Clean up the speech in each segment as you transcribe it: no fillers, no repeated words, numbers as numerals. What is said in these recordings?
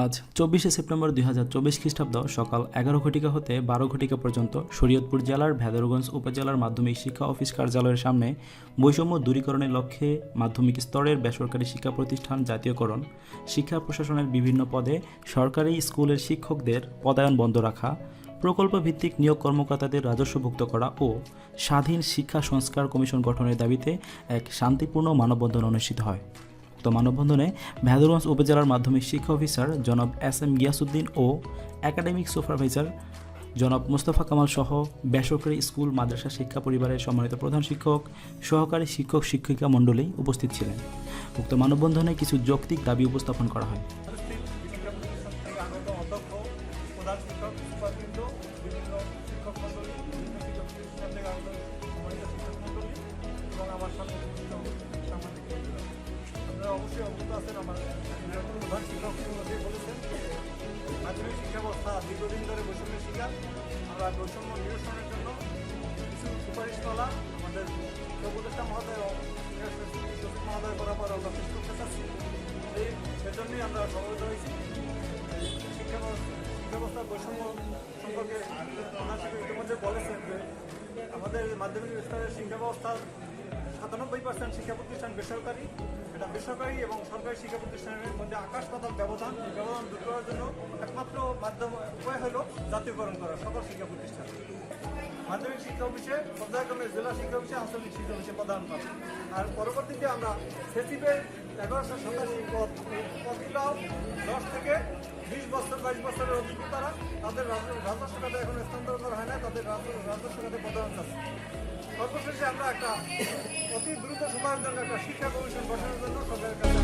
আজ 24শে সেপ্টেম্বর 2024 খ্রিস্টাব্দ সকাল 11 ঘটিকা হতে 12 ঘটিকা পর্যন্ত শরীয়তপুর জেলার ভেদরগঞ্জ উপজেলার মাধ্যমিক শিক্ষা অফিস কার্যালয়ের সামনে বৈষম্য দূরীকরণের লক্ষ্যে মাধ্যমিক স্তরের বেসরকারি শিক্ষা প্রতিষ্ঠান জাতীয়করণ, শিক্ষা প্রশাসনের বিভিন্ন পদে সরকারি স্কুলের শিক্ষকদের পদায়ন বন্ধ রাখা, প্রকল্প ভিত্তিক নিয়োগ কর্মকর্তাদের রাজস্বভুক্ত করা ও স্বাধীন শিক্ষা সংস্কার কমিশন গঠনের দাবিতে এক শান্তিপূর্ণ মানববন্ধন অনুষ্ঠিত হয়। উক্ত মানববন্ধনে ভেদরগঞ্জ উপজেলার মাধ্যমিক শিক্ষা অফিসার জনাব SM গিয়াসউদ্দিন ও একাডেমিক সুপারভাইজার জনাব মোস্তফা কামাল সহ বেসরকারি স্কুল মাদ্রাসা শিক্ষা পরিবারের সম্মানিত প্রধান শিক্ষক, সহকারী শিক্ষক শিক্ষিকা মণ্ডলী উপস্থিত ছিলেন। উক্ত মানববন্ধনে কিছু যৌক্তিক দাবি উপস্থাপন করা হয়। অবশ্যই অবগত আছেন, আমার প্রধান শিক্ষক বলেছেন মাধ্যমিক শিক্ষা ব্যবস্থা দীর্ঘদিন ধরে বৈষম্যের শিকার। আমরা বৈষম্য নিরসনের জন্য কিছু সুপারিশমালা আমাদের উপদেষ্টা মহোদয় মহোদয় বরাবর আমরা পেশ করতে চাচ্ছি। সেজন্যই আমরা সমবেত হয়েছি। শিক্ষা ব্যবস্থা বৈষম্য সম্পর্কে প্রধান শিক্ষক ইতিমধ্যে বলেছেন যে আমাদের মাধ্যমিক স্তরের শিক্ষা ব্যবস্থার 97% শিক্ষা প্রতিষ্ঠান বেসরকারি। এটা বেসরকারি এবং সরকারি শিক্ষা প্রতিষ্ঠানের মধ্যে আকাশ পাতাল ব্যবধান। এই ব্যবধান দূর করার জন্য একমাত্র উপায় হলো জাতীয়করণ করা সকল শিক্ষা প্রতিষ্ঠান। মাধ্যমিক শিক্ষা অফিসে পর্যায়ক্রমে জেলা শিক্ষা অফিসে আঞ্চলিক শিক্ষা অফিসে প্রদান পাবে। আর পরবর্তীতে আমরা সেসিপের 1187 পদগুলো 10 থেকে 20 বছর 22 বছরের অভিজ্ঞতারা তাদের রাজস্ব খাতে এখন স্থানান্তর করা হয় না, তাদের রাজস্ব খাতে প্রদান চাচ্ছে। সর্বশেষে আমরা একটা অতি দ্রুত সময়ের জন্য একটা শিক্ষা কমিশন গঠনের জন্য সরকারের কাছে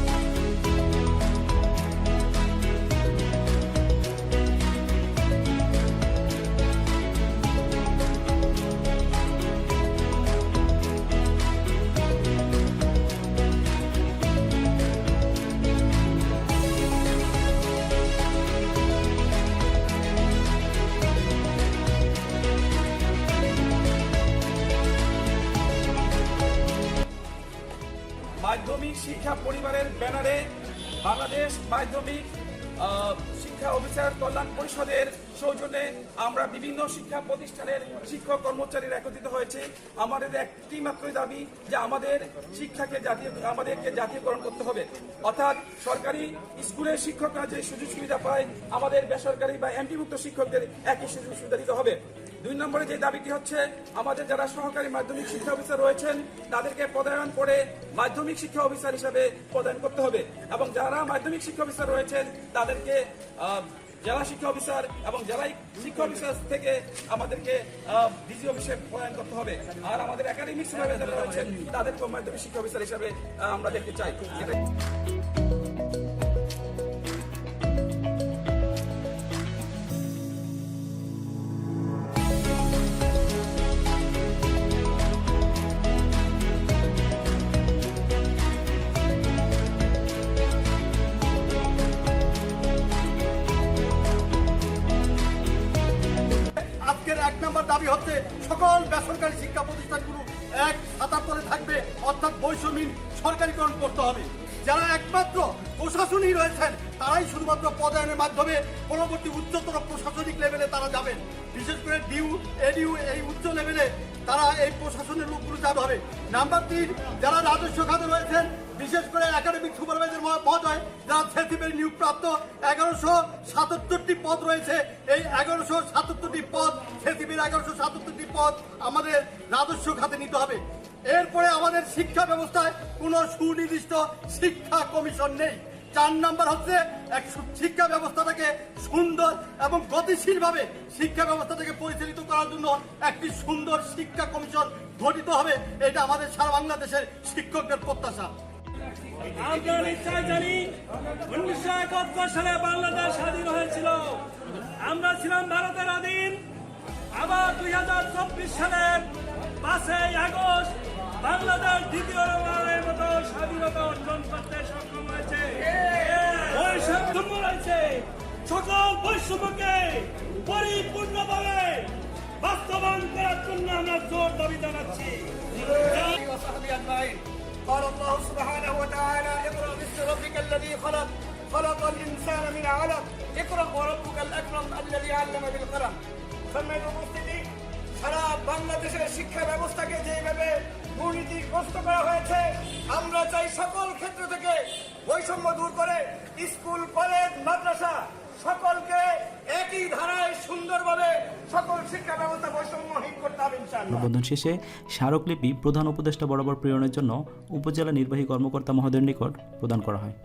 মাধ্যমিক শিক্ষা পরিবারের ব্যানারে বাংলাদেশ মাধ্যমিক শিক্ষা অফিসার কল্যাণ পরিষদের সৌজন্যে আমরা বিভিন্ন শিক্ষা প্রতিষ্ঠানের শিক্ষক কর্মচারীরা একত্রিত হয়েছে। আমাদের একটি মাত্রই দাবি যে আমাদের শিক্ষাকে আমাদেরকে জাতীয়করণ করতে হবে, অর্থাৎ সরকারি স্কুলের শিক্ষকরা যে সুযোগ সুবিধা পায় আমাদের বেসরকারি বা এমপিভুক্ত শিক্ষকদের একই সুযোগ সুবিধা দিতে হবে। 2 নম্বরে যে দাবিটি হচ্ছে আমাদের যারা সহকারী মাধ্যমিক শিক্ষা অফিসার রয়েছেন তাদেরকে পদায়ন করে মাধ্যমিক শিক্ষা অফিসার হিসাবে পদায়ন করতে হবে এবং যারা মাধ্যমিক শিক্ষা অফিসার রয়েছেন তাদেরকে জেলা শিক্ষা অফিসার এবং জেলা শিক্ষা অফিসার থেকে আমাদেরকে ডিজি অফিসে পদায়ন করতে হবে। আর আমাদের একাডেমিক সুপারভাইজার রয়েছেন তাদেরকে মাধ্যমিক শিক্ষা অফিসার হিসাবে আমরা দেখতে চাই। এক নম্বর দাবি হচ্ছে সকল বেসরকারি শিক্ষা প্রতিষ্ঠানগুলো এক ছাতার তলে থাকবে, অর্থাৎ বৈষম্যহীন সরকারিকরণ করতে হবে। যারা একমাত্র প্রশাসনই রয়েছেন তারাই শুধুমাত্র পদায়নের মাধ্যমে পরবর্তী উচ্চতর প্রশাসনিক লেভেলে তারা যাবেন। বিশেষ করে ডিউ এডিউ এই উচ্চ লেভেলে তারা এই প্রশাসনের লোকগুলো যাবে হবে। নাম্বার 3, যারা রাজস্ব খাতে রয়েছেন বিশেষ করে একাডেমিক সুপারভাইজার মহোদয় যারা সেসিপের নিয়োগপ্রাপ্ত 1177টি পদ রয়েছে। এই 1177টি পদ সেসিপের 1177টি পদ আমাদের রাজস্ব খাতে নিতে হবে। এরপরে আমাদের শিক্ষা ব্যবস্থায় কোনো সুনির্দিষ্ট শিক্ষা কমিশন নেই। 4 নম্বর হচ্ছে এক শিক্ষা ব্যবস্থাটাকে সুন্দর এবং গতিশীলভাবে শিক্ষা ব্যবস্থাটাকে পরিচালিত করার জন্য একটি সুন্দর শিক্ষা কমিশন গঠিত হবে। এটা আমাদের সারা বাংলাদেশের শিক্ষকদের প্রত্যাশা। আমরা নিশ্চয় জানি 1971 সালে বাংলাদেশ স্বাধীন হয়েছিল, আমরা ছিলাম ভারতের অধীন। আবার 2024 সালের 5 আগস্ট বাংলাদেশ দ্বিতীয়বারের মতো স্বাধীনতা অর্জন করতে সক্ষম হয়েছে। বৈষম্য রয়েছে, সকল বৈষম্যকে পরিপূর্ণভাবে বাস্তবায়ন করার জন্য আমরা জোর দাবি জানাচ্ছি। قال الله سبحانه وتعالى اقرأ باسم ربك الذي خلق خلق الإنسان من علق اقرأ وربك الأكرم الذي علم بالقلم সম্মানিত উপস্থিতি, সারা বাংলাদেশের শিক্ষা ব্যবস্থাকে যেভাবে দুর্নীতিগ্রস্ত করা হয়েছে, আমরা চাই সকল ক্ষেত্র থেকে বৈষম্য দূর করে স্কুল, কলেজ, মাদ্রাসা সকলকে একই ধারায় সুন্দরভাবে সকল শিক্ষা ব্যবস্থা বৈষম্যহীন করতে হবে ইনশাআল্লাহ। মানববন্ধন শেষে স্মারকলিপি প্রধান উপদেষ্টা বরাবর প্রেরণের জন্য উপজেলা নির্বাহী কর্মকর্তা মহোদয়ের নিকট প্রদান করা হয়।